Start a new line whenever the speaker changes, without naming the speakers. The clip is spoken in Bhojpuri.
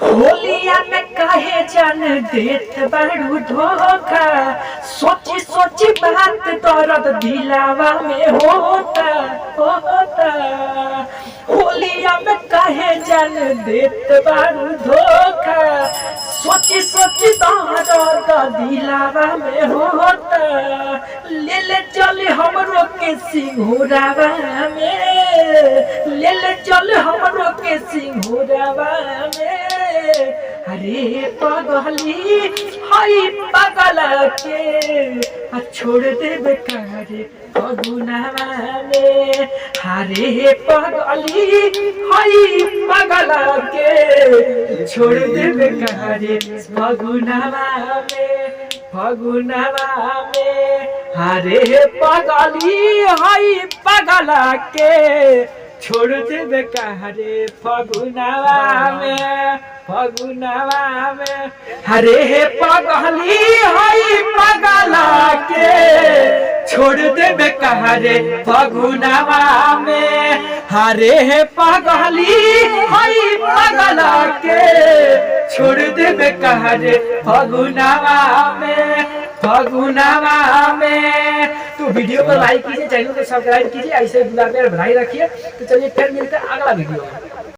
होलिया में काहे जान देत बारू धोखा, सोची सोची बात दर्द दिलावा में होता होता। होलिया में काहे जान देत बारू धोखा, सोची सोची दर्द दिलावा में होता। ले ले चल हमरो के सिंघुरावा में, ले ले चल हमरो के सिंघुरावा में। अरे पगली हाय पगल के छोड़ देबे कारे फगुनवा में। अरे पगली हाय पगल के छोड़ देबे कारे फगुनवा में फगुनवा में। अरे पगली हाय पगल के छोड़ देबे कारे फगुनवा में फगुनवा में। हरे पगली हाय पगला के छोड़ देबे कारे फगुनवा में। हरे पगली हाय पगला के छोड़ देबे कारे फगुनवा में फगुनवा में। तो वीडियो को लाइक कीजिए, चैनल को सब्सक्राइब कीजिए, ऐसे गुलाब बनाए रखिए। तो चलिए फिर मिलते हैं अगला वीडियो में।